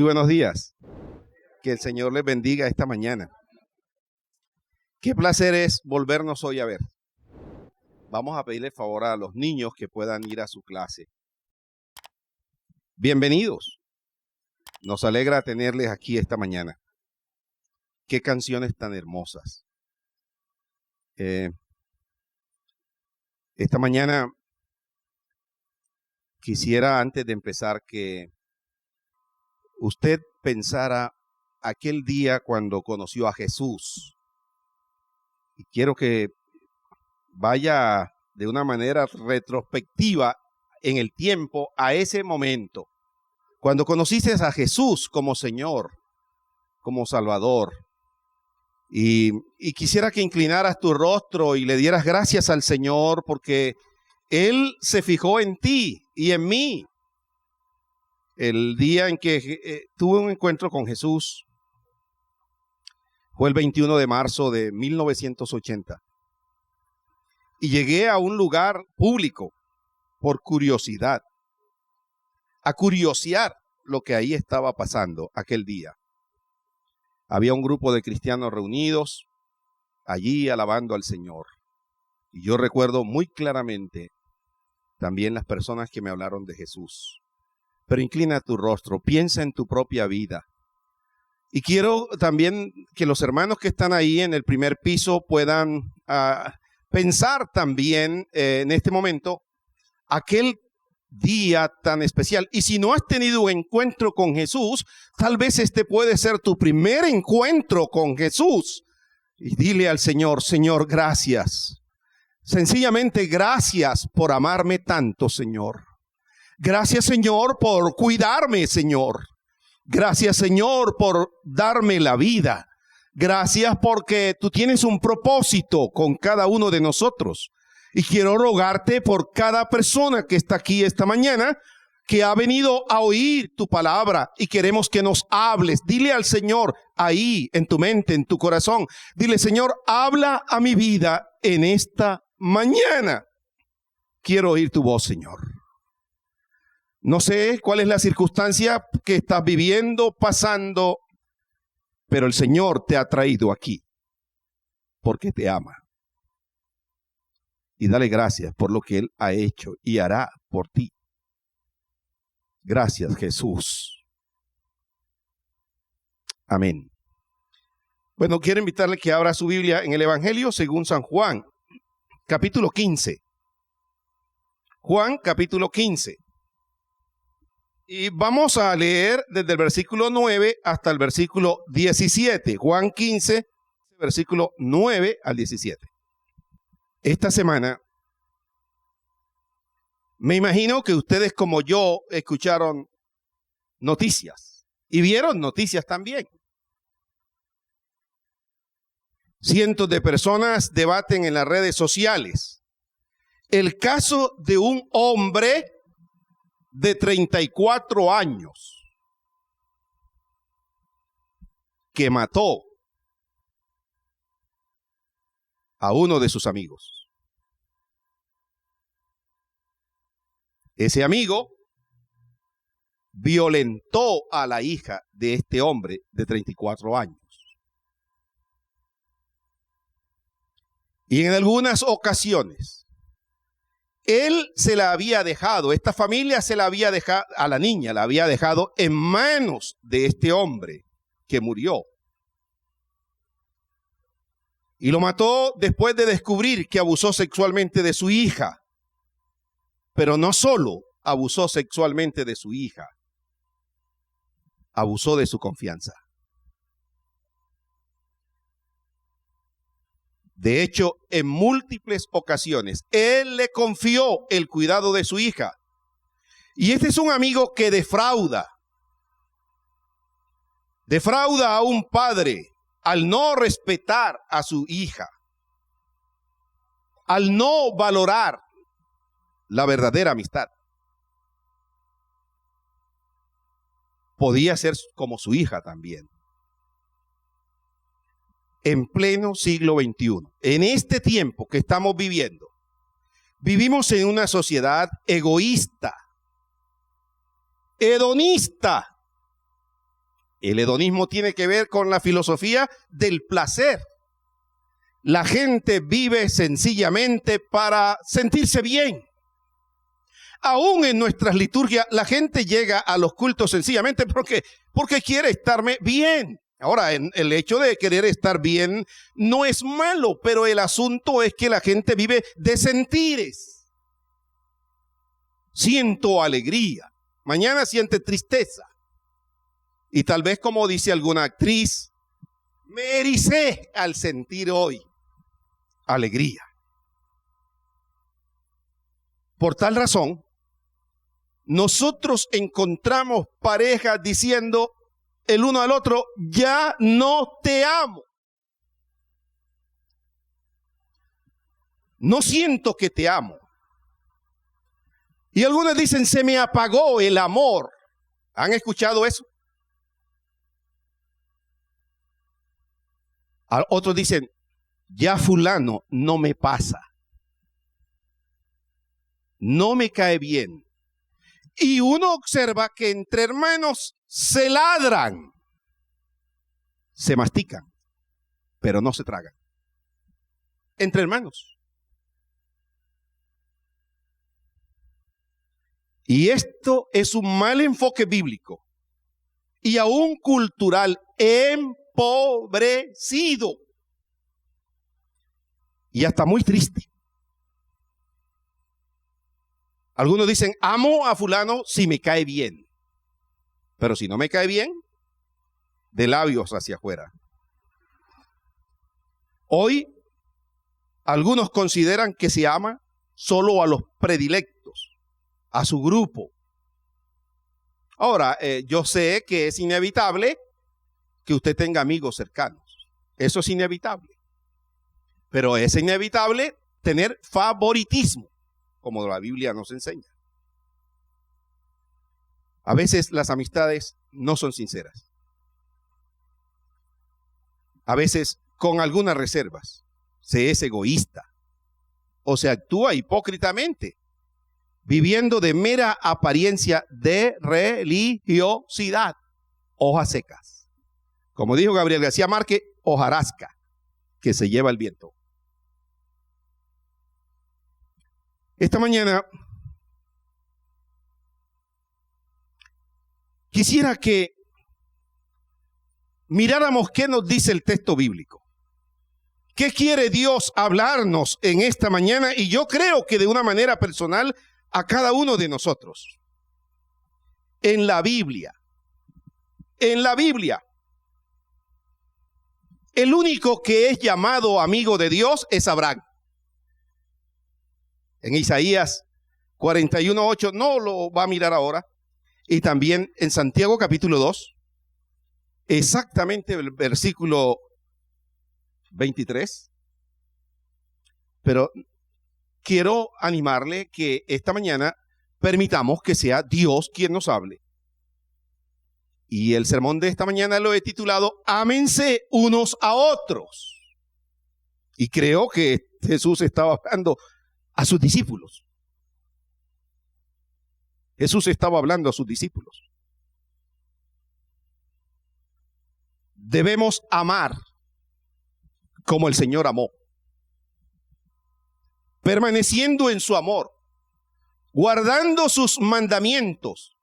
buenos días. Que el Señor les bendiga esta mañana. Qué placer es volvernos hoy a ver. Vamos a pedirle favor a los niños que puedan ir a su clase. Bienvenidos. Nos alegra tenerles aquí esta mañana. Qué canciones tan hermosas. Esta mañana quisiera, antes de empezar, que usted pensara aquel día cuando conoció a Jesús. Y quiero que vaya de una manera retrospectiva en el tiempo a ese momento. Cuando conociste a Jesús como Señor, como Salvador. Y quisiera que inclinaras tu rostro y le dieras gracias al Señor porque Él se fijó en ti y en mí. El día en que tuve un encuentro con Jesús fue el 21 de marzo de 1980. Y llegué a un lugar público por curiosidad, a curiosear lo que ahí estaba pasando aquel día. Había un grupo de cristianos reunidos allí alabando al Señor. Y yo recuerdo muy claramente también las personas que me hablaron de Jesús. Pero inclina tu rostro, piensa en tu propia vida. Y quiero también que los hermanos que están ahí en el primer piso puedan pensar también en este momento aquel día tan especial. Y si no has tenido un encuentro con Jesús, tal vez este puede ser tu primer encuentro con Jesús. Y dile al Señor, Señor, gracias. Sencillamente gracias por amarme tanto, Señor. Gracias, Señor, por cuidarme, Señor. Gracias, Señor, por darme la vida. Gracias porque tú tienes un propósito con cada uno de nosotros. Y quiero rogarte por cada persona que está aquí esta mañana, que ha venido a oír tu palabra y queremos que nos hables. Dile al Señor ahí en tu mente, en tu corazón. Dile, Señor, habla a mi vida en esta mañana. Quiero oír tu voz, Señor. No sé cuál es la circunstancia que estás viviendo, pasando, pero el Señor te ha traído aquí porque te ama. Y dale gracias por lo que Él ha hecho y hará por ti. Gracias, Jesús. Amén. Bueno, quiero invitarle que abra su Biblia en el Evangelio según San Juan, capítulo 15. Juan, capítulo 15. Y vamos a leer desde el versículo 9 hasta el versículo 17. Juan 15, versículo 9 al 17. Esta semana, me imagino que ustedes como yo escucharon noticias y vieron noticias también. Cientos de personas debaten en las redes sociales el caso de un hombre de 34 años que mató a uno de sus amigos. Ese amigo violentó a la hija de este hombre de 34 años. Y en algunas ocasiones, él se la había dejado, esta familia se la había dejado, a la niña la había dejado en manos de este hombre que murió. Y lo mató después de descubrir que abusó sexualmente de su hija. Pero no solo abusó sexualmente de su hija, abusó de su confianza. De hecho, en múltiples ocasiones, él le confió el cuidado de su hija. Y este es un amigo que defrauda. Defrauda a un padre al no respetar a su hija, al no valorar la verdadera amistad. Podía ser como su hija también. En pleno siglo XXI, en este tiempo que estamos viviendo, vivimos en una sociedad egoísta, hedonista, El hedonismo tiene que ver con la filosofía del placer. La gente vive sencillamente para sentirse bien. Aún en nuestras liturgias, la gente llega a los cultos sencillamente porque quiere estarme bien. Ahora, el hecho de querer estar bien no es malo, pero el asunto es que la gente vive de sentires. Siento alegría, mañana siente tristeza. Y tal vez, como dice alguna actriz, me ericé al sentir hoy alegría. Por tal razón, nosotros encontramos parejas diciendo el uno al otro, ya no te amo. No siento que te amo. Y algunos dicen, se me apagó el amor. ¿Han escuchado eso? Otros dicen, ya fulano no me pasa. No me cae bien. Y uno observa que entre hermanos se ladran, se mastican, pero no se tragan. Entre hermanos. Y esto es un mal enfoque bíblico y aún cultural empobrecido y hasta muy triste. Algunos dicen, amo a fulano si me cae bien. Pero si no me cae bien, de labios hacia afuera. Hoy, algunos consideran que se ama solo a los predilectos, a su grupo. Ahora, yo sé que es inevitable que usted tenga amigos cercanos. Eso es inevitable. Pero es inevitable tener favoritismo, como la Biblia nos enseña. A veces las amistades no son sinceras. A veces, con algunas reservas, se es egoísta o se actúa hipócritamente, viviendo de mera apariencia de religiosidad, hojas secas. Como dijo Gabriel García Márquez, hojarasca que se lleva el viento. Esta mañana quisiera que miráramos qué nos dice el texto bíblico. ¿Qué quiere Dios hablarnos en esta mañana? Y yo creo que de una manera personal a cada uno de nosotros. En la Biblia, el único que es llamado amigo de Dios es Abraham. En Isaías 41:8, no lo va a mirar ahora. Y también en Santiago capítulo 2, exactamente el versículo 23. Pero quiero animarle que esta mañana permitamos que sea Dios quien nos hable. Y el sermón de esta mañana lo he titulado Ámense unos a otros. Y creo que Jesús estaba hablando a sus discípulos. Jesús estaba hablando a sus discípulos. Debemos amar como el Señor amó, permaneciendo en su amor, guardando sus mandamientos,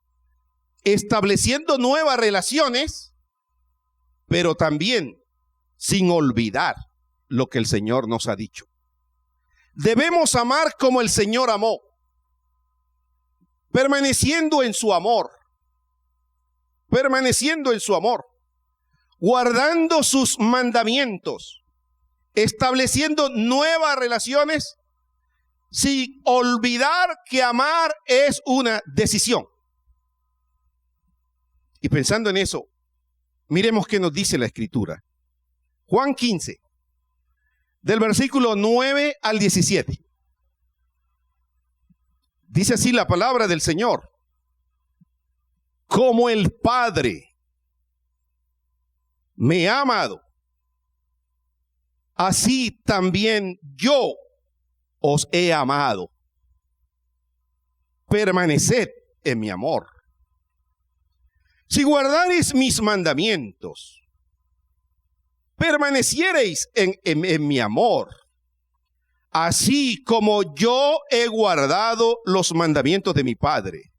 estableciendo nuevas relaciones, pero también sin olvidar lo que el Señor nos ha dicho. Debemos amar como el Señor amó, permaneciendo en su amor, guardando sus mandamientos, estableciendo nuevas relaciones, sin olvidar que amar es una decisión. Y pensando en eso, miremos qué nos dice la Escritura. Juan 15, del versículo 9 al 17. Dice así la palabra del Señor. Como el Padre me ha amado, así también yo os he amado. Permaneced en mi amor. si guardareis mis mandamientos, permaneciereis en mi amor, así como yo he guardado los mandamientos de mi Padre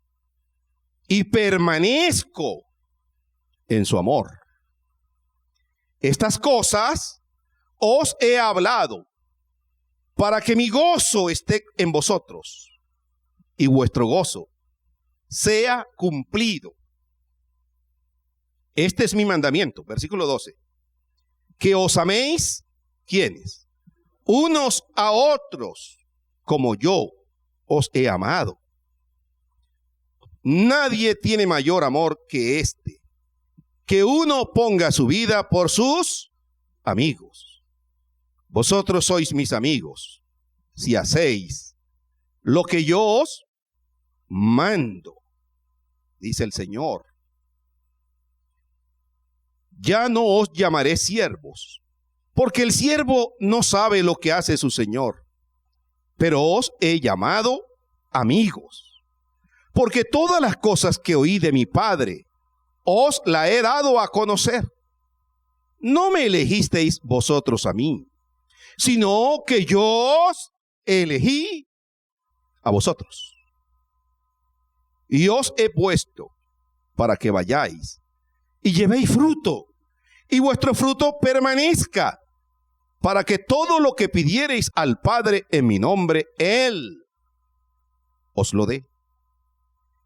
y permanezco en su amor. Estas cosas os he hablado para que mi gozo esté en vosotros y vuestro gozo sea cumplido. Este es mi mandamiento, versículo 12, que os améis, ¿quiénes? Unos a otros, como yo os he amado. Nadie tiene mayor amor que este, que uno ponga su vida por sus amigos. Vosotros sois mis amigos, si hacéis lo que yo os mando, dice el Señor. Ya no os llamaré siervos, porque el siervo no sabe lo que hace su Señor, pero os he llamado amigos, porque todas las cosas que oí de mi Padre os la he dado a conocer. No me elegisteis vosotros a mí, sino que yo os elegí a vosotros, y os he puesto para que vayáis y llevéis fruto, y vuestro fruto permanezca, para que todo lo que pidiereis al Padre en mi nombre, Él os lo dé.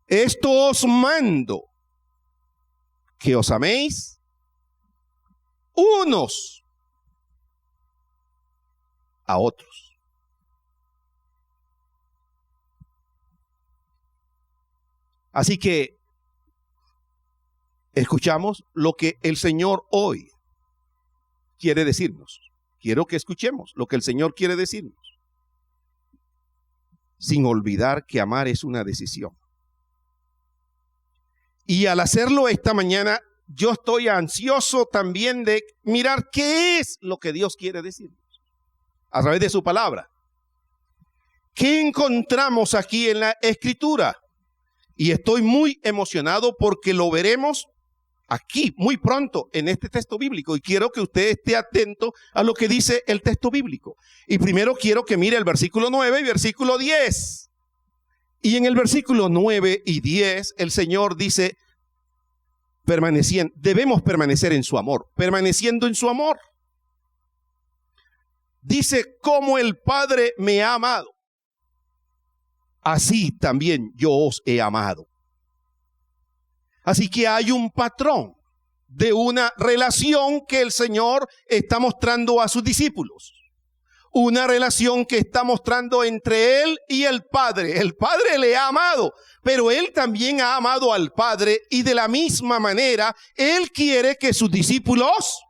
Esto os mando, que os améis unos a otros. Así que escuchamos lo que el Señor hoy quiere decirnos. Quiero que escuchemos lo que el Señor quiere decirnos, sin olvidar que amar es una decisión. Y al hacerlo esta mañana, yo estoy ansioso también de mirar qué es lo que Dios quiere decirnos a través de su palabra. ¿Qué encontramos aquí en la Escritura? Y estoy muy emocionado porque lo veremos aquí muy pronto en este texto bíblico, y quiero que usted esté atento a lo que dice el texto bíblico. Y primero quiero que mire el versículo 9 y versículo 10. Y en el versículo 9 y 10 el Señor dice, debemos permanecer en su amor, permaneciendo en su amor. Dice, como el Padre me ha amado, así también yo os he amado. Así que hay un patrón de una relación que el Señor está mostrando a sus discípulos. Una relación que está mostrando entre Él y el Padre. El Padre le ha amado, pero Él también ha amado al Padre, y de la misma manera Él quiere que sus discípulos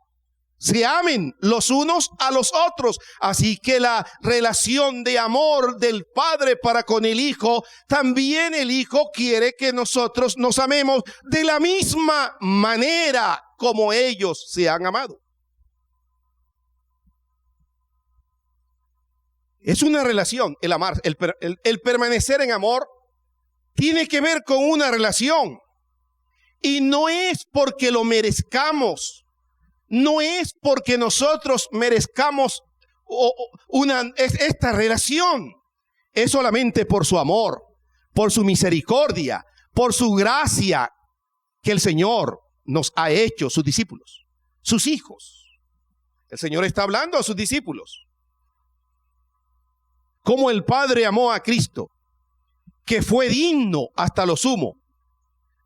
se amen los unos a los otros. Así que la relación de amor del Padre para con el Hijo, también el Hijo quiere que nosotros nos amemos de la misma manera como ellos se han amado. Es una relación, el amar, el permanecer en amor tiene que ver con una relación, y no es porque lo merezcamos. No es porque nosotros merezcamos esta relación. Es solamente por su amor, por su misericordia, por su gracia que el Señor nos ha hecho sus discípulos, sus hijos. El Señor está hablando a sus discípulos. Como el Padre amó a Cristo, que fue digno hasta lo sumo,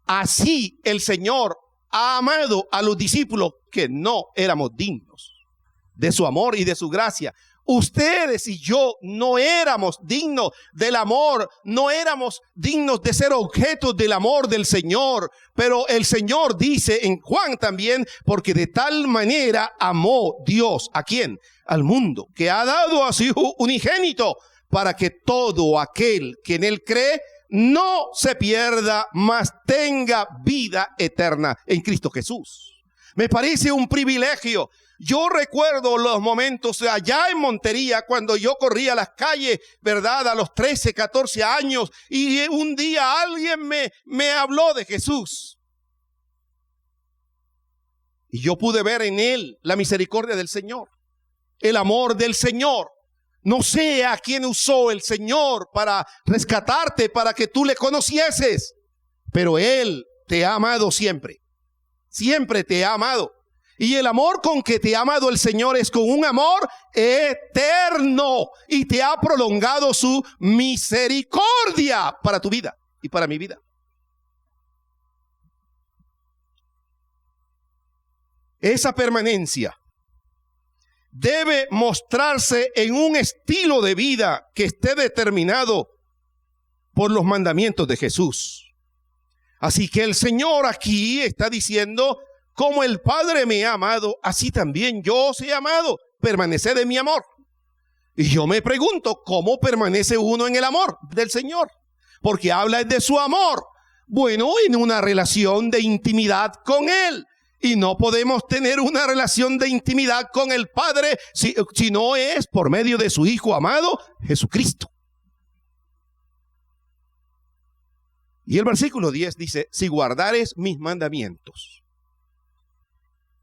así el Señor ha amado a los discípulos que no éramos dignos de su amor y de su gracia. Ustedes y yo no éramos dignos del amor, no éramos dignos de ser objetos del amor del Señor, pero el Señor dice en Juan también, porque de tal manera amó Dios, ¿a quién? Al mundo, que ha dado a su Hijo unigénito, para que todo aquel que en Él cree no se pierda, mas tenga vida eterna en Cristo Jesús. Me parece un privilegio. Yo recuerdo los momentos allá en Montería, cuando yo corría las calles, ¿verdad? A los 13, 14 años, y un día alguien me habló de Jesús. Y yo pude ver en él la misericordia del Señor, el amor del Señor. No sé a quién usó el Señor para rescatarte, para que tú le conocieses, pero Él te ha amado siempre. Siempre te ha amado. Y el amor con que te ha amado el Señor es con un amor eterno. Y te ha prolongado su misericordia para tu vida y para mi vida. Esa permanencia debe mostrarse en un estilo de vida que esté determinado por los mandamientos de Jesús. Así que el Señor aquí está diciendo, como el Padre me ha amado, así también yo os he amado. Permaneced en mi amor. Y yo me pregunto, ¿cómo permanece uno en el amor del Señor? Porque habla de su amor. Bueno, en una relación de intimidad con Él. Y no podemos tener una relación de intimidad con el Padre si no es por medio de su Hijo amado, Jesucristo. Y el versículo 10 dice, si guardares mis mandamientos.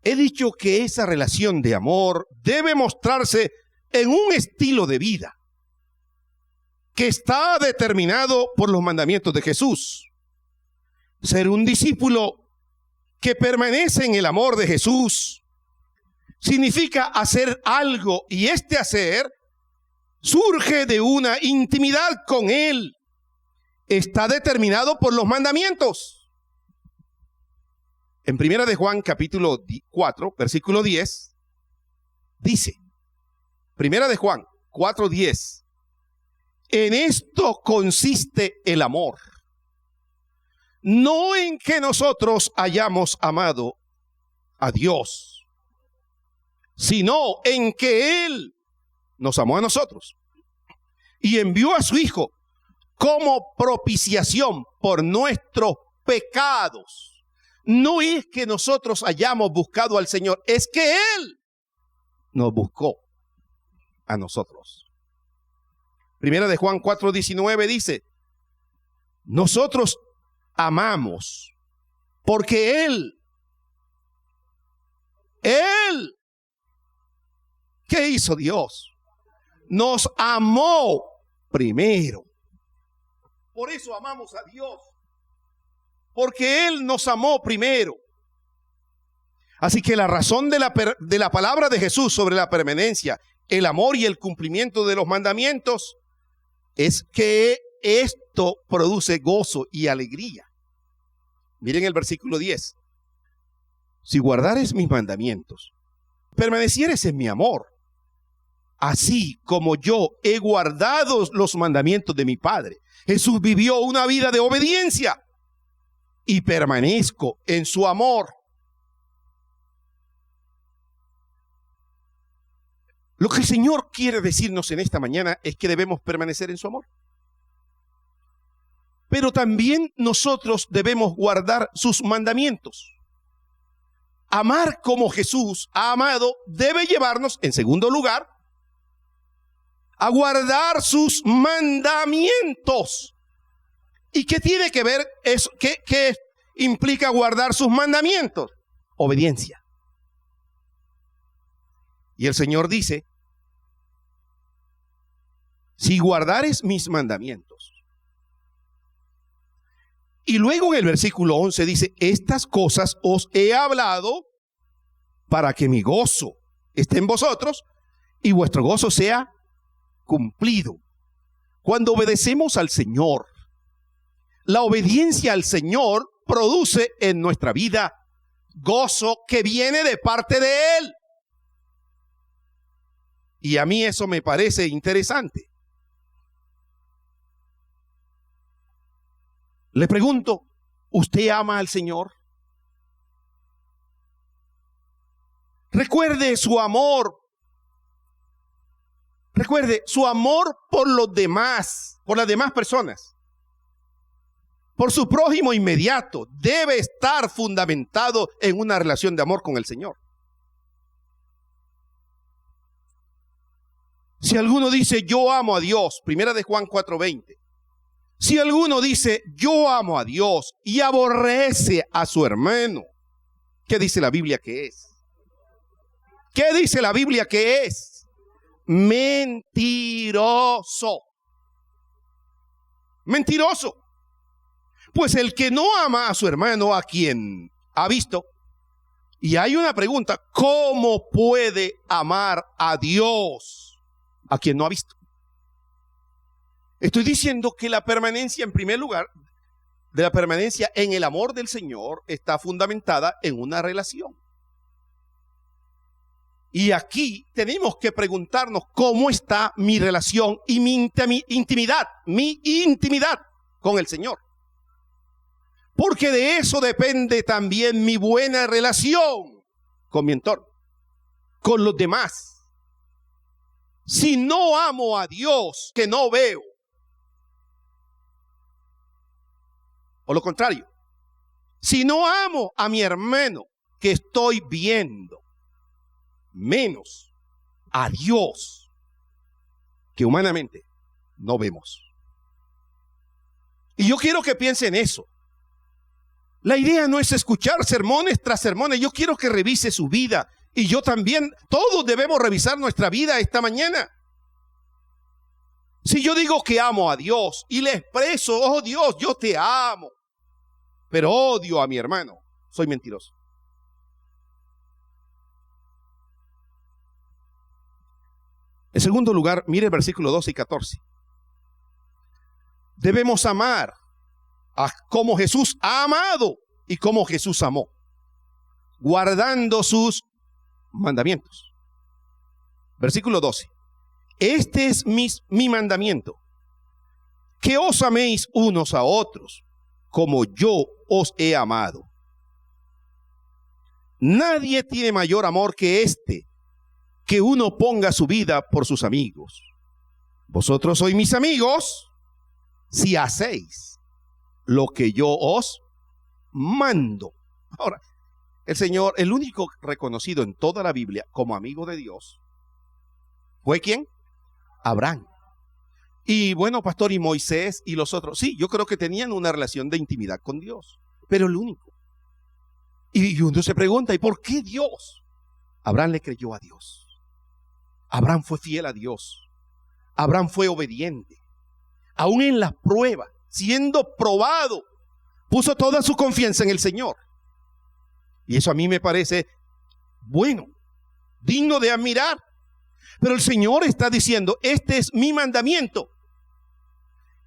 He dicho que esa relación de amor debe mostrarse en un estilo de vida que está determinado por los mandamientos de Jesús. Ser un discípulo que permanece en el amor de Jesús significa hacer algo, y este hacer surge de una intimidad con Él. Está determinado por los mandamientos. En 1 de Juan capítulo 4, versículo 10, dice, 1 de Juan 4:10, en esto consiste el amor. No en que nosotros hayamos amado a Dios, sino en que Él nos amó a nosotros y envió a su Hijo como propiciación por nuestros pecados. No es que nosotros hayamos buscado al Señor, es que Él nos buscó a nosotros. 1 de Juan 4:19 dice, nosotros amamos porque Él, ¿qué hizo Dios? Nos amó primero. Por eso amamos a Dios, porque Él nos amó primero. Así que la razón de la palabra de Jesús sobre la permanencia, el amor y el cumplimiento de los mandamientos es que esto produce gozo y alegría. Miren el versículo 10. Si guardares mis mandamientos, permanecieres en mi amor, así como yo he guardado los mandamientos de mi Padre. Jesús vivió una vida de obediencia y permanezco en su amor. Lo que el Señor quiere decirnos en esta mañana es que debemos permanecer en su amor. Pero también nosotros debemos guardar sus mandamientos. Amar como Jesús ha amado debe llevarnos, en segundo lugar, a guardar sus mandamientos. ¿Y qué tiene que ver eso? ¿Qué implica guardar sus mandamientos? Obediencia. Y el Señor dice, si guardares mis mandamientos. Y luego en el versículo 11 dice, estas cosas os he hablado para que mi gozo esté en vosotros y vuestro gozo sea cumplido. Cuando obedecemos al Señor, la obediencia al Señor produce en nuestra vida gozo que viene de parte de Él. Y a mí eso me parece interesante. Le pregunto, ¿usted ama al Señor? Recuerde su amor por los demás, por las demás personas, por su prójimo inmediato, debe estar fundamentado en una relación de amor con el Señor. Si alguno dice, yo amo a Dios, 1 de Juan 4:20. Si alguno dice, yo amo a Dios y aborrece a su hermano, ¿Qué dice la Biblia que es? ¿Qué dice la Biblia que es? Mentiroso. Mentiroso. Pues el que no ama a su hermano, a quien ha visto. Y hay una pregunta: ¿cómo puede amar a Dios a quien no ha visto? Estoy diciendo que la permanencia, en primer lugar, de la permanencia en el amor del Señor está fundamentada en una relación. Y aquí tenemos que preguntarnos cómo está mi relación y mi intimidad con el Señor. Porque de eso depende también mi buena relación con mi entorno, con los demás. Si no amo a Dios que no veo, o lo contrario, si no amo a mi hermano que estoy viendo, menos a Dios que humanamente no vemos. Y yo quiero que piense en eso. La idea no es escuchar sermones tras sermones. Yo quiero que revise su vida. Y yo también, todos debemos revisar nuestra vida esta mañana. Si yo digo que amo a Dios y le expreso: oh Dios, yo te amo, pero odio a mi hermano, soy mentiroso. En segundo lugar, mire el versículo 12 y 14. Debemos amar como Jesús ha amado y como Jesús amó, guardando sus mandamientos. Versículo 12. Este es mi mandamiento, que os améis unos a otros como yo os he amado. Nadie tiene mayor amor que este, que uno ponga su vida por sus amigos. Vosotros sois mis amigos si hacéis lo que yo os mando. Ahora, el Señor, el único reconocido en toda la Biblia como amigo de Dios, ¿fue quién? Abraham. Y bueno, pastor, y Moisés y los otros, sí, yo creo que tenían una relación de intimidad con Dios, pero el único. Y uno se pregunta: ¿y por qué Dios? Abraham le creyó a Dios. Abraham fue fiel a Dios. Abraham fue obediente. Aún en la prueba, siendo probado, puso toda su confianza en el Señor. Y eso a mí me parece bueno, digno de admirar. Pero el Señor está diciendo: este es mi mandamiento.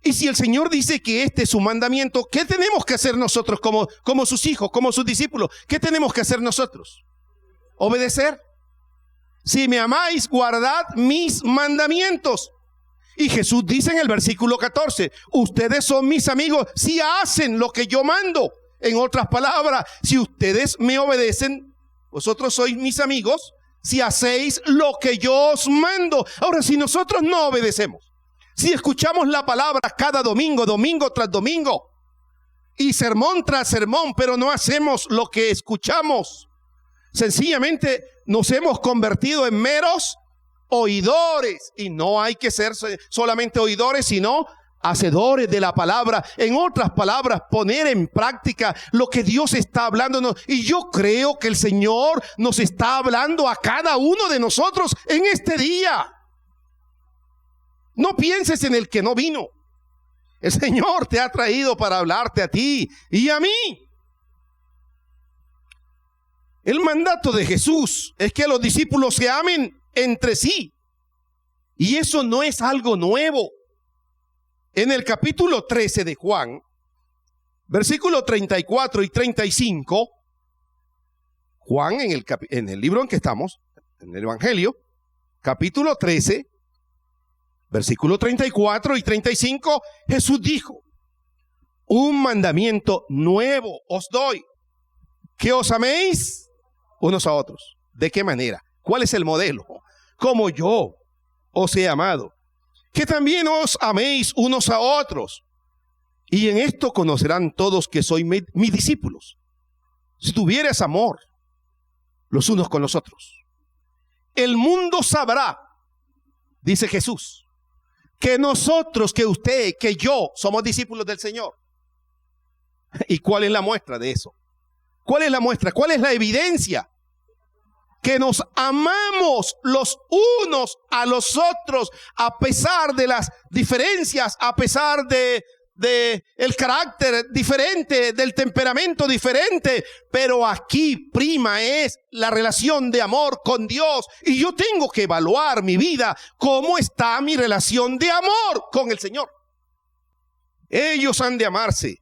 Y si el Señor dice que este es su mandamiento, ¿qué tenemos que hacer nosotros como sus hijos, como sus discípulos? ¿Qué tenemos que hacer nosotros? Obedecer. Si me amáis, guardad mis mandamientos. Y Jesús dice en el versículo 14: ustedes son mis amigos si hacen lo que yo mando. En otras palabras, si ustedes me obedecen, vosotros sois mis amigos si hacéis lo que yo os mando. Ahora, si nosotros no obedecemos, si escuchamos la palabra cada domingo, domingo tras domingo, y sermón tras sermón, pero no hacemos lo que escuchamos, sencillamente nos hemos convertido en meros oidores. Y no hay que ser solamente oidores, sino hacedores de la palabra. En otras palabras, poner en práctica lo que Dios está hablándonos. Y yo creo que el Señor nos está hablando a cada uno de nosotros en este día. No pienses en el que no vino. El Señor te ha traído para hablarte a ti y a mí. El mandato de Jesús es que los discípulos se amen entre sí. Y eso no es algo nuevo. En el capítulo 13 de Juan, versículos 34 y 35, Juan, en el libro en que estamos, en el Evangelio, capítulo 13, versículos 34 y 35, Jesús dijo: un mandamiento nuevo os doy, que os améis unos a otros. ¿De qué manera? ¿Cuál es el modelo? Como yo os he amado, que también os améis unos a otros. Y en esto conocerán todos que sois mis discípulos, si tuvieres amor los unos con los otros. El mundo sabrá, dice Jesús, que nosotros, que usted, que yo somos discípulos del Señor. ¿Y cuál es la muestra de eso? ¿Cuál es la muestra? ¿Cuál es la evidencia? Que nos amamos los unos a los otros a pesar de las diferencias, a pesar de el carácter diferente, del temperamento diferente, pero aquí prima es la relación de amor con Dios, y yo tengo que evaluar mi vida, cómo está mi relación de amor con el Señor. Ellos han de amarse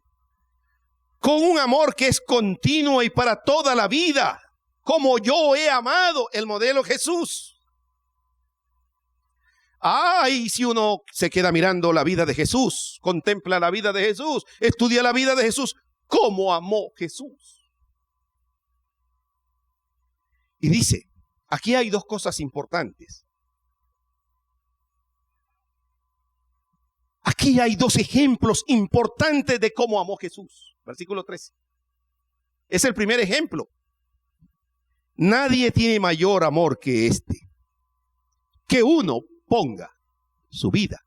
con un amor que es continuo y para toda la vida, como yo he amado, el modelo Jesús. Y si uno se queda mirando la vida de Jesús, contempla la vida de Jesús, estudia la vida de Jesús, ¿cómo amó Jesús? Y dice, aquí hay dos cosas importantes. Aquí hay dos ejemplos importantes de cómo amó Jesús. Versículo 13. Es el primer ejemplo. Nadie tiene mayor amor que este, que uno ponga su vida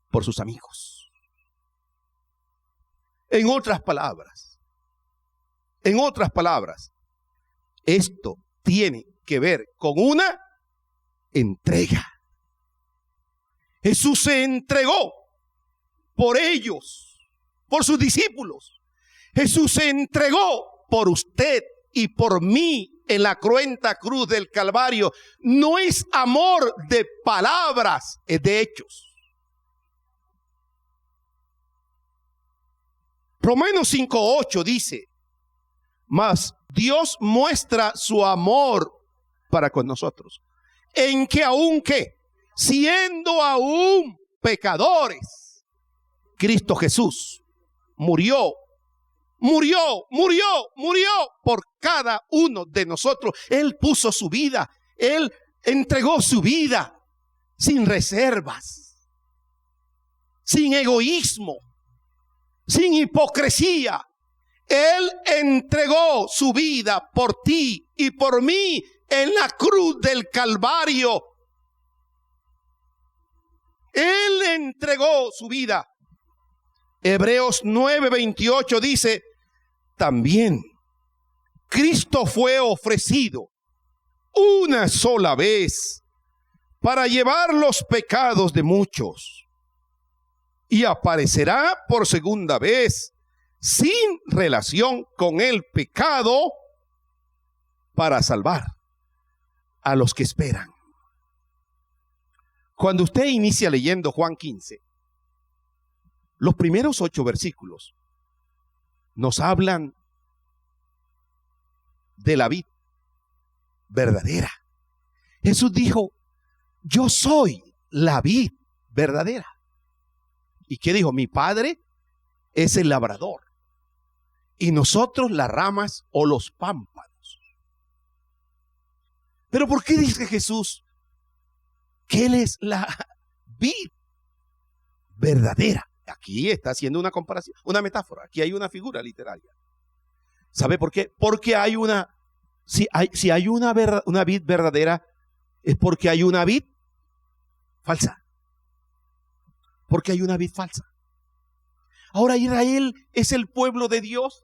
por sus amigos. En otras palabras, esto tiene que ver con una entrega. Jesús se entregó por ellos, por sus discípulos. Jesús se entregó por usted y por mí en la cruenta cruz del Calvario. No es amor de palabras, es de hechos. Romanos 5:8 dice, mas Dios muestra su amor para con nosotros, en que aunque siendo aún pecadores, Cristo Jesús murió por cada uno de nosotros. Él puso su vida, Él entregó su vida sin reservas, sin egoísmo, sin hipocresía. Él entregó su vida por ti y por mí en la cruz del Calvario. Él entregó su vida. Hebreos 9:28 dice, también Cristo fue ofrecido una sola vez para llevar los pecados de muchos, y aparecerá por segunda vez sin relación con el pecado para salvar a los que esperan. Cuando usted inicia leyendo Juan 15, los primeros 8 versículos nos hablan de la vid verdadera. Jesús dijo, yo soy la vid verdadera. ¿Y qué dijo? Mi Padre es el labrador y nosotros las ramas o los pámpanos. Pero ¿por qué dice Jesús que Él es la vid verdadera? Aquí está haciendo una comparación, una metáfora. Aquí hay una figura literaria. ¿Sabe por qué? Porque hay una, si hay una vid verdadera, es porque hay una vid falsa. Porque hay una vid falsa. Ahora Israel es el pueblo de Dios.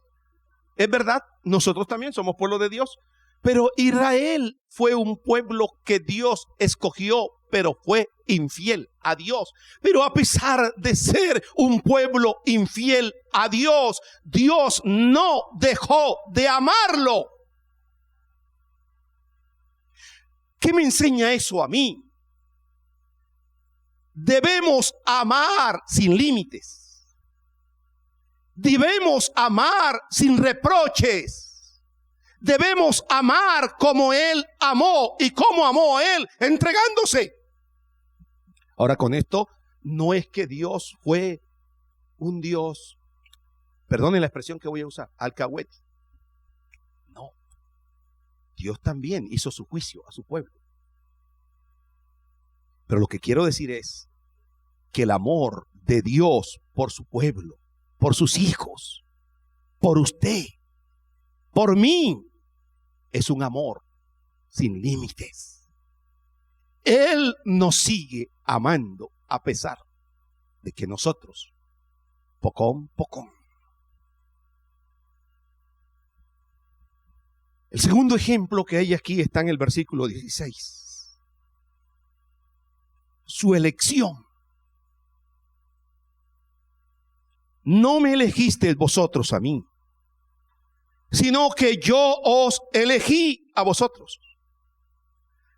Es verdad, nosotros también somos pueblo de Dios. Pero Israel fue un pueblo que Dios escogió, pero fue infiel a Dios. Pero a pesar de ser un pueblo infiel a Dios, Dios no dejó de amarlo. ¿Qué me enseña eso a mí? Debemos amar sin límites. Debemos amar sin reproches. Debemos amar como Él amó. ¿Y cómo amó Él? Entregándose. Ahora, con esto, no es que Dios fue un Dios, perdonen la expresión que voy a usar, alcahuete. No. Dios también hizo su juicio a su pueblo. Pero lo que quiero decir es que el amor de Dios por su pueblo, por sus hijos, por usted, por mí, es un amor sin límites. Él nos sigue amando a pesar de que nosotros, pocón. El segundo ejemplo que hay aquí está en el versículo 16. Su elección. No me elegisteis vosotros a mí, sino que yo os elegí a vosotros.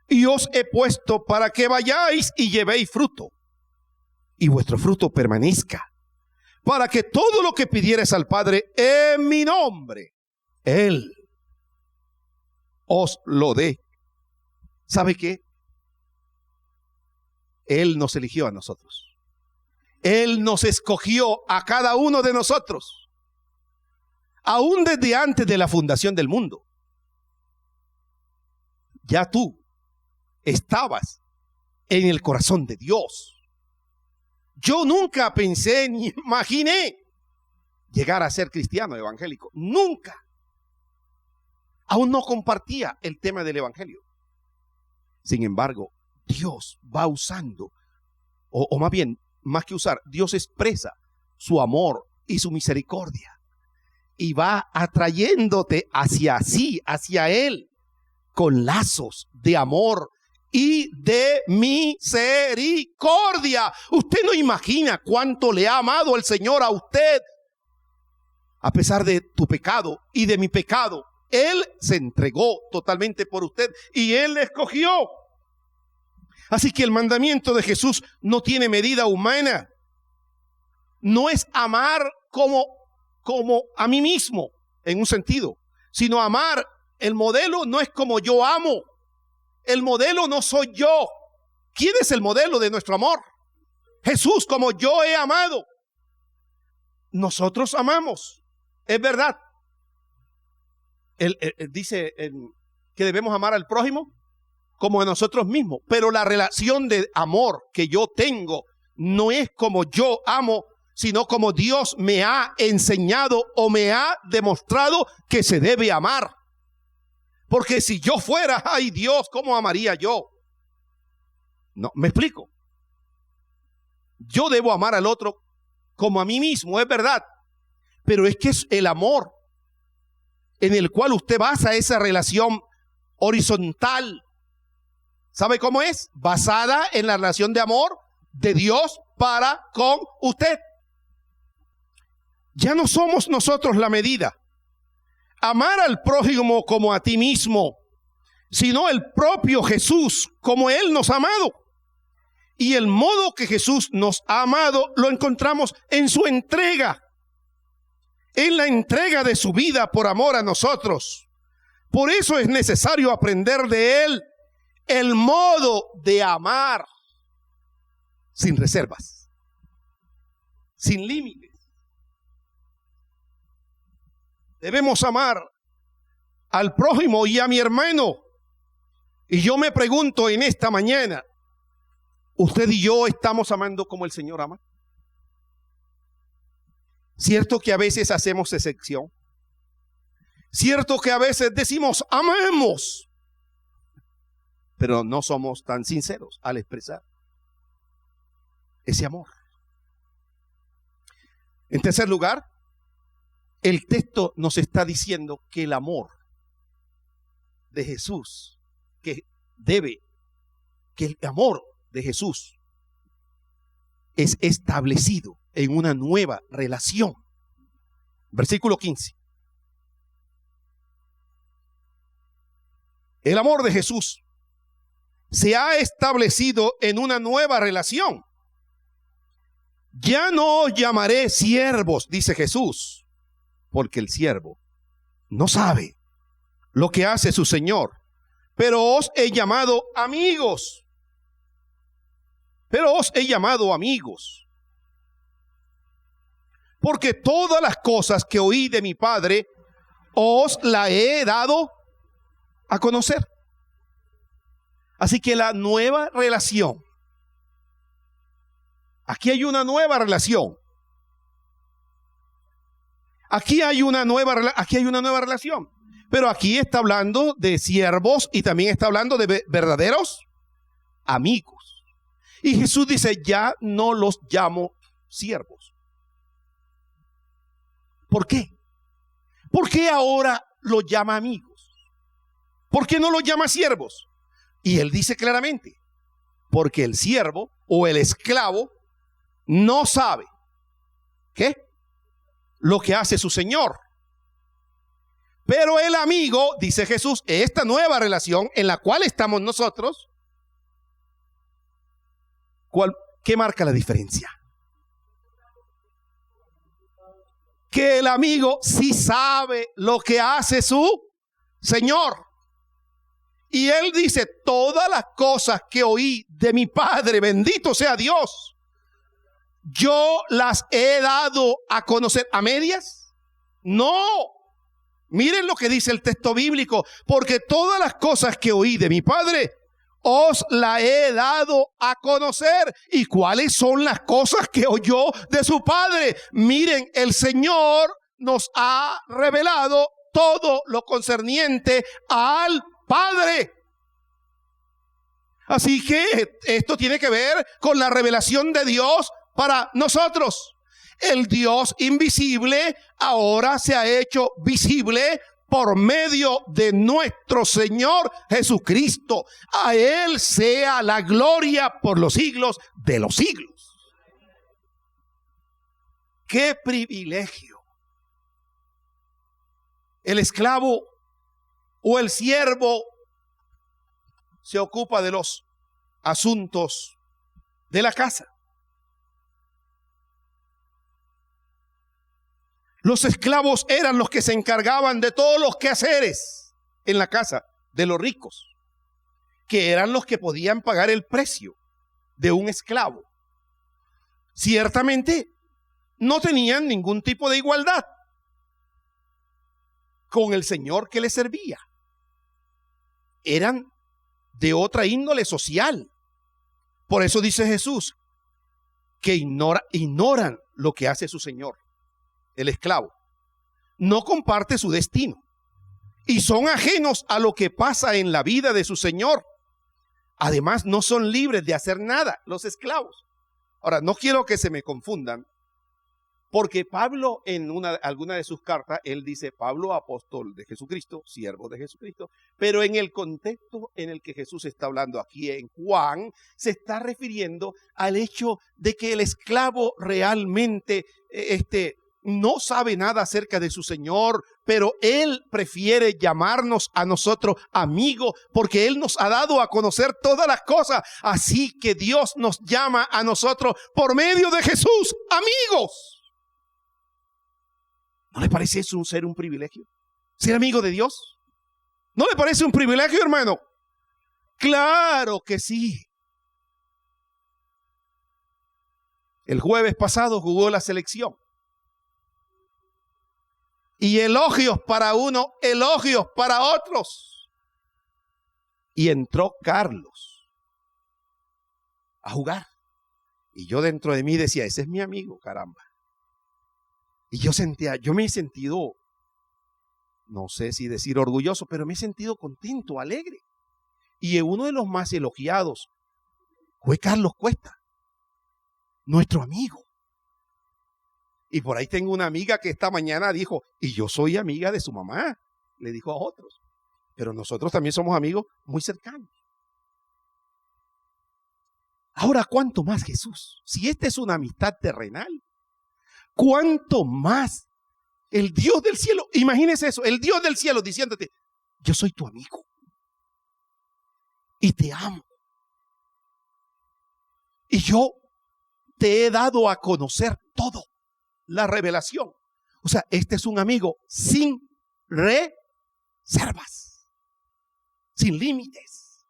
Y os he puesto para que vayáis y llevéis fruto, y vuestro fruto permanezca, para que todo lo que pidiereis al Padre en mi nombre, Él os lo dé. ¿Sabe qué? Él nos eligió a nosotros. Él nos escogió a cada uno de nosotros, aún desde antes de la fundación del mundo. Ya tú estabas en el corazón de Dios. Yo nunca pensé ni imaginé llegar a ser cristiano evangélico. Nunca. Aún no compartía el tema del evangelio. Sin embargo, Dios va usando, o más bien, más que usar, Dios expresa su amor y su misericordia. Y va atrayéndote hacia sí, hacia Él, con lazos de amor y de misericordia. Usted no imagina cuánto le ha amado el Señor a usted. A pesar de tu pecado y de mi pecado, Él se entregó totalmente por usted y Él le escogió. Así que el mandamiento de Jesús no tiene medida humana. No es amar como a mí mismo, en un sentido, sino amar. El modelo no es como yo amo. El modelo no soy yo. ¿Quién es el modelo de nuestro amor? Jesús, como yo he amado. Nosotros amamos. Es verdad. Él dice que debemos amar al prójimo como a nosotros mismos. Pero la relación de amor que yo tengo no es como yo amo, sino como Dios me ha enseñado o me ha demostrado que se debe amar. Porque si yo fuera, ay Dios, ¿cómo amaría yo? No, ¿me explico? Yo debo amar al otro como a mí mismo, es verdad. Pero es que es el amor en el cual usted basa esa relación horizontal. ¿Sabe cómo es? Basada en la relación de amor de Dios para con usted. Ya no somos nosotros la medida. Amar al prójimo como a ti mismo, sino el propio Jesús como Él nos ha amado. Y el modo que Jesús nos ha amado lo encontramos en su entrega, en la entrega de su vida por amor a nosotros. Por eso es necesario aprender de Él el modo de amar sin reservas, sin límites. Debemos amar al prójimo y a mi hermano. Y yo me pregunto en esta mañana, ¿usted y yo estamos amando como el Señor ama? Cierto que a veces hacemos excepción. Cierto que a veces decimos amemos, pero no somos tan sinceros al expresar ese amor. En tercer lugar, el texto nos está diciendo que el amor de Jesús, que el amor de Jesús es establecido en una nueva relación. Versículo 15. El amor de Jesús se ha establecido en una nueva relación. Ya no os llamaré siervos, dice Jesús, porque el siervo no sabe lo que hace su Señor, pero os he llamado amigos. Pero os he llamado amigos, porque todas las cosas que oí de mi Padre os la he dado a conocer. Así que la nueva relación, aquí hay una nueva relación. Aquí hay una nueva relación. Pero aquí está hablando de siervos y también está hablando de verdaderos amigos. Y Jesús dice, ya no los llamo siervos. ¿Por qué? ¿Por qué ahora los llama amigos? ¿Por qué no los llama siervos? Y él dice claramente, porque el siervo o el esclavo no sabe, ¿qué? Lo que hace su señor. Pero el amigo, dice Jesús, esta nueva relación en la cual estamos nosotros, ¿qué marca la diferencia? Que el amigo sí sabe lo que hace su señor. Y él dice, todas las cosas que oí de mi Padre, bendito sea Dios, yo las he dado a conocer. ¿A medias? No. Miren lo que dice el texto bíblico, porque todas las cosas que oí de mi Padre, os las he dado a conocer. ¿Y cuáles son las cosas que oyó de su Padre? Miren, el Señor nos ha revelado todo lo concerniente al Padre. Así que esto tiene que ver con la revelación de Dios para nosotros. El Dios invisible ahora se ha hecho visible por medio de nuestro Señor Jesucristo. A Él sea la gloria por los siglos de los siglos. ¡Qué privilegio! El esclavo o el siervo se ocupa de los asuntos de la casa. Los esclavos eran los que se encargaban de todos los quehaceres en la casa de los ricos, que eran los que podían pagar el precio de un esclavo. Ciertamente no tenían ningún tipo de igualdad con el señor que les servía. Eran de otra índole social. Por eso dice Jesús que ignoran lo que hace su señor. El esclavo no comparte su destino y son ajenos a lo que pasa en la vida de su señor. Además, no son libres de hacer nada los esclavos. Ahora, no quiero que se me confundan, porque Pablo en alguna de sus cartas, él dice, Pablo, apóstol de Jesucristo, siervo de Jesucristo, pero en el contexto en el que Jesús está hablando aquí en Juan, se está refiriendo al hecho de que el esclavo realmente no sabe nada acerca de su señor, pero él prefiere llamarnos a nosotros amigos, porque él nos ha dado a conocer todas las cosas. Así que Dios nos llama a nosotros por medio de Jesús, amigos. ¿No le parece eso un privilegio? ¿Ser amigo de Dios? ¿No le parece un privilegio, hermano? Claro que sí. El jueves pasado jugó la selección. Y elogios para uno, elogios para otros. Y entró Carlos a jugar. Y yo dentro de mí decía, ese es mi amigo, caramba. Y yo me he sentido, no sé si decir orgulloso, pero me he sentido contento, alegre. Y uno de los más elogiados fue Carlos Cuesta, nuestro amigo. Y por ahí tengo una amiga que esta mañana dijo, y yo soy amiga de su mamá, le dijo a otros. Pero nosotros también somos amigos muy cercanos. Ahora, ¿cuánto más Jesús? Si esta es una amistad terrenal, ¿cuánto más el Dios del cielo? Imagínese eso, el Dios del cielo diciéndote, yo soy tu amigo y te amo. Y yo te he dado a conocer todo, la revelación. O sea, este es un amigo sin reservas, sin límites.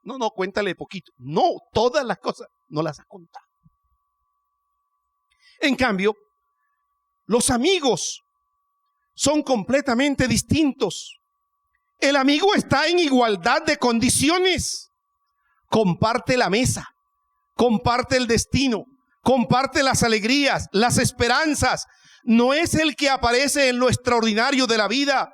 No, cuéntale poquito. No, todas las cosas no las ha contado. En cambio, los amigos son completamente distintos. El amigo está en igualdad de condiciones. Comparte la mesa, comparte el destino, comparte las alegrías, las esperanzas. No es el que aparece en lo extraordinario de la vida,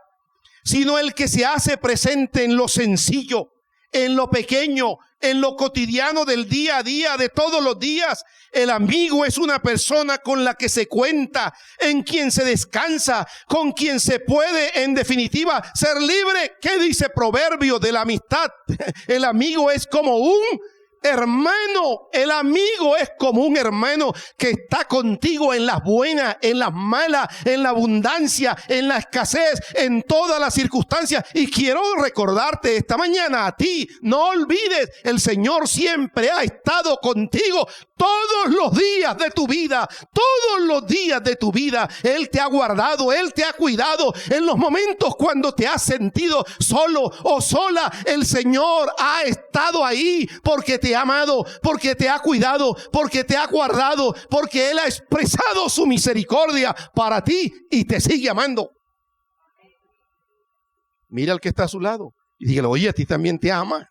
sino el que se hace presente en lo sencillo, en lo pequeño, en lo cotidiano del día a día, de todos los días. El amigo es una persona con la que se cuenta, en quien se descansa, con quien se puede, en definitiva, ser libre. ¿Qué dice Proverbio de la amistad? El amigo es como un hermano. El amigo es como un hermano que está contigo en las buenas, en las malas, en la abundancia, en la escasez, en todas las circunstancias. Y quiero recordarte esta mañana a ti, no olvides, el Señor siempre ha estado contigo todos los días de tu vida. Todos los días de tu vida Él te ha guardado, Él te ha cuidado. En los momentos cuando te has sentido solo o sola, el Señor ha estado ahí porque te ha amado, porque te ha cuidado, porque te ha guardado, porque Él ha expresado su misericordia para ti y te sigue amando. Mira al que está a su lado y dígale: oye, a ti también te ama.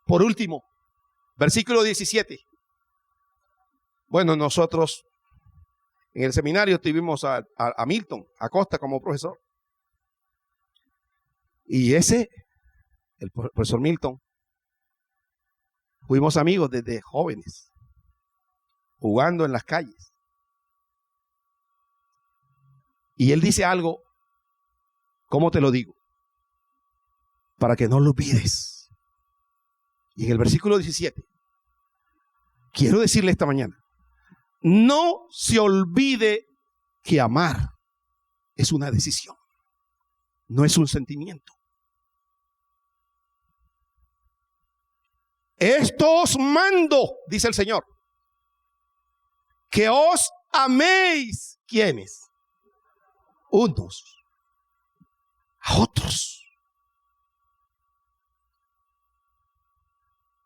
Por último, versículo 17. Bueno, nosotros en el seminario tuvimos a Milton Acosta como profesor. Y el profesor Milton, fuimos amigos desde jóvenes, jugando en las calles. Y él dice algo, ¿cómo te lo digo? Para que no lo olvides. Y en el versículo 17, quiero decirle esta mañana, no se olvide que amar es una decisión, no es un sentimiento. Esto os mando, dice el Señor, que os améis. ¿Quiénes? Unos a otros.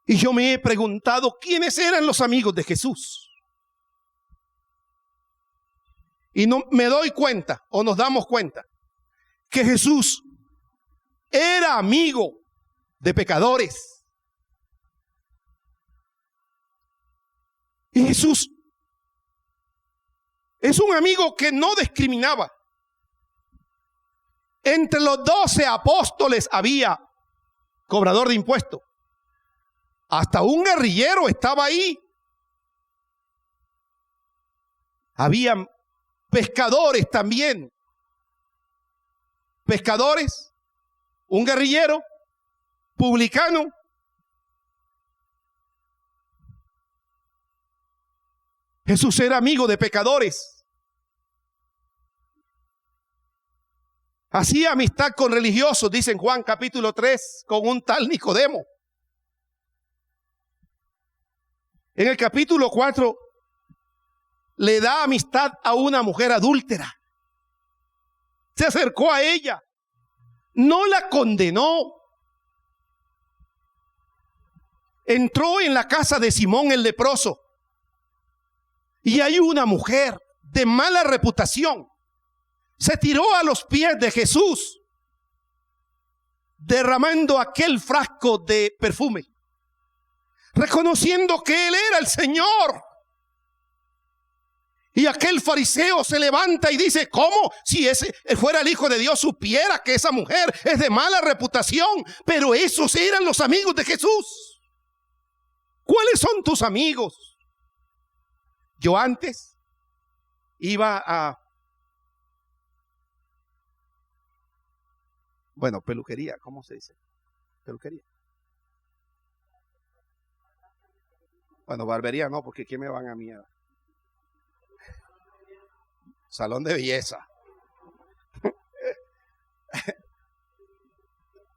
Y yo me he preguntado quiénes eran los amigos de Jesús. Y no me doy cuenta, o nos damos cuenta, que Jesús era amigo de pecadores. Y Jesús es un amigo que no discriminaba. Entre los 12 apóstoles había cobrador de impuestos. Hasta un guerrillero estaba ahí. Habían pescadores también. Pescadores, un guerrillero, publicano. Jesús era amigo de pecadores. Hacía amistad con religiosos, dice en Juan capítulo 3, con un tal Nicodemo. En el capítulo 4 le da amistad a una mujer adúltera. Se acercó a ella, no la condenó. Entró en la casa de Simón el leproso y hay una mujer de mala reputación. Se tiró a los pies de Jesús, derramando aquel frasco de perfume, reconociendo que Él era el Señor. Y aquel fariseo se levanta y dice: ¿cómo? Si ese fuera el Hijo de Dios, supiera que esa mujer es de mala reputación. Pero esos eran los amigos de Jesús. ¿Cuáles son tus amigos? Yo antes iba a, peluquería, ¿cómo se dice? Peluquería. Barbería no, porque ¿qué me van a mí a? Salón de belleza.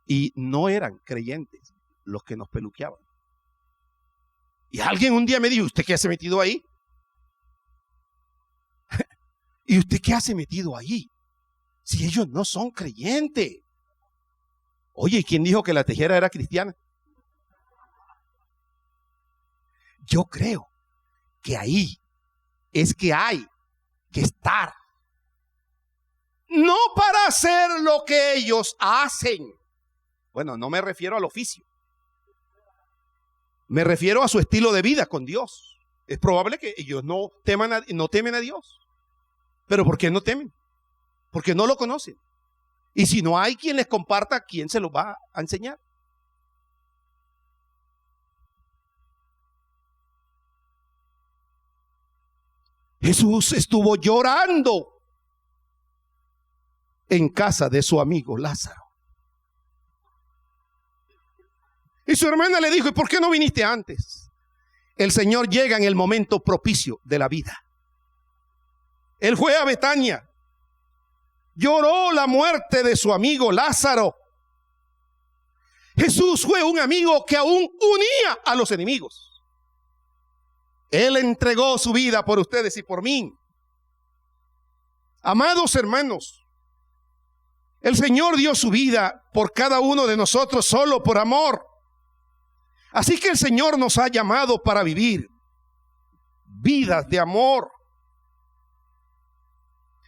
Y no eran creyentes los que nos peluqueaban. Y alguien un día me dijo: ¿usted qué hace metido ahí? ¿Y usted qué hace metido ahí? Si ellos no son creyentes. Oye, ¿quién dijo que la tejera era cristiana? Yo creo que ahí es que hay que estar. No para hacer lo que ellos hacen. Bueno, no me refiero al oficio. Me refiero a su estilo de vida con Dios. Es probable que ellos no temen a Dios. ¿Pero por qué no temen? porque no lo conocen. Y si no hay quien les comparta, ¿quién se lo va a enseñar? Jesús estuvo llorando en casa de su amigo Lázaro. Y su hermana le dijo: ¿y por qué no viniste antes? El Señor llega en el momento propicio de la vida. Él fue a Betania, lloró la muerte de su amigo Lázaro. Jesús fue un amigo que aún unía a los enemigos. Él entregó su vida por ustedes y por mí. Amados hermanos, el Señor dio su vida por cada uno de nosotros solo por amor. Así que el Señor nos ha llamado para vivir vidas de amor.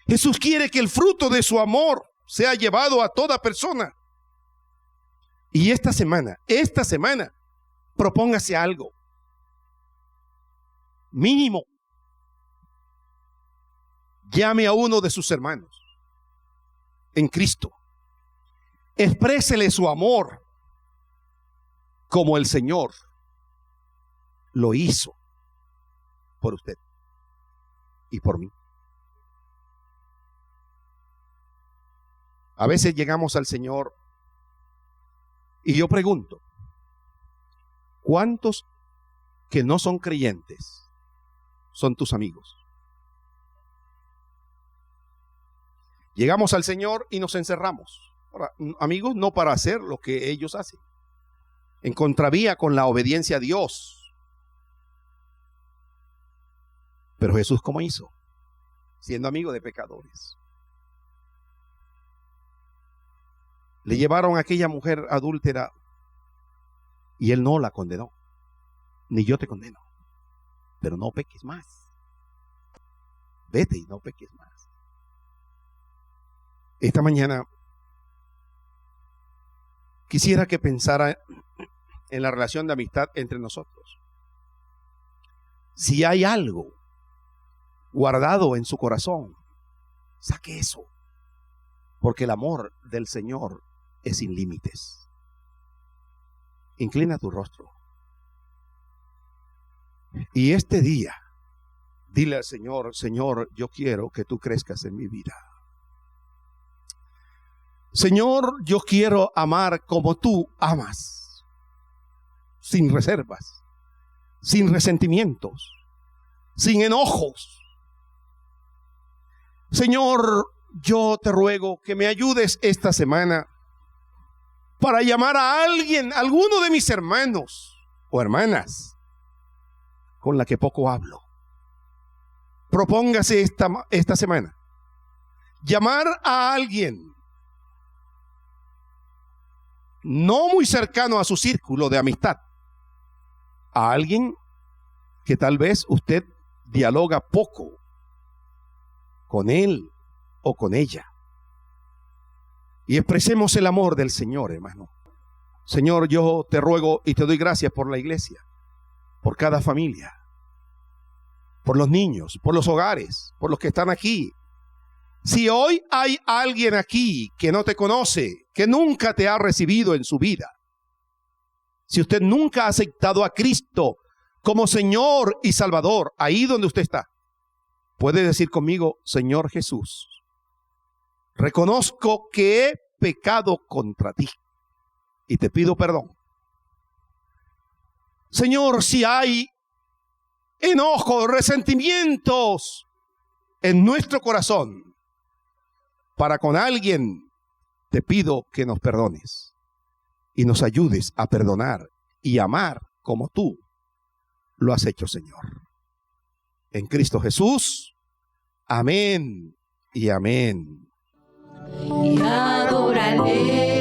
Jesús quiere que el fruto de su amor sea llevado a toda persona. Y esta semana, propóngase algo. Mínimo, llame a uno de sus hermanos en Cristo. Exprésele su amor como el Señor lo hizo por usted y por mí. A veces llegamos al Señor y yo pregunto: ¿cuántos que no son creyentes son tus amigos? Llegamos al Señor y nos encerramos. Ahora, amigos, no para hacer lo que ellos hacen, en contravía con la obediencia a Dios. Pero Jesús, ¿cómo hizo? Siendo amigo de pecadores. Le llevaron a aquella mujer adúltera y Él no la condenó. Ni yo te condeno, pero no peques más. Vete y no peques más. Esta mañana quisiera que pensara en la relación de amistad entre nosotros. Si hay algo guardado en su corazón, saque eso, porque el amor del Señor es sin límites. Inclina tu rostro. Y este día, dile al Señor: Señor, yo quiero que tú crezcas en mi vida. Señor, yo quiero amar como tú amas, sin reservas, sin resentimientos, sin enojos. Señor, yo te ruego que me ayudes esta semana para llamar a alguien, alguno de mis hermanos o hermanas con la que poco hablo. Propóngase esta semana llamar a alguien no muy cercano a su círculo de amistad, a alguien que tal vez usted dialoga poco con él o con ella, y expresemos el amor del Señor, hermano. Señor, yo te ruego y te doy gracias por la iglesia, por cada familia, por los niños, por los hogares, por los que están aquí. Si hoy hay alguien aquí que no te conoce, que nunca te ha recibido en su vida, si usted nunca ha aceptado a Cristo como Señor y Salvador, ahí donde usted está, puede decir conmigo: Señor Jesús, reconozco que he pecado contra ti y te pido perdón. Señor, si hay enojos, resentimientos en nuestro corazón para con alguien, te pido que nos perdones y nos ayudes a perdonar y amar como tú lo has hecho, Señor. En Cristo Jesús. Amén y amén. Y adórale.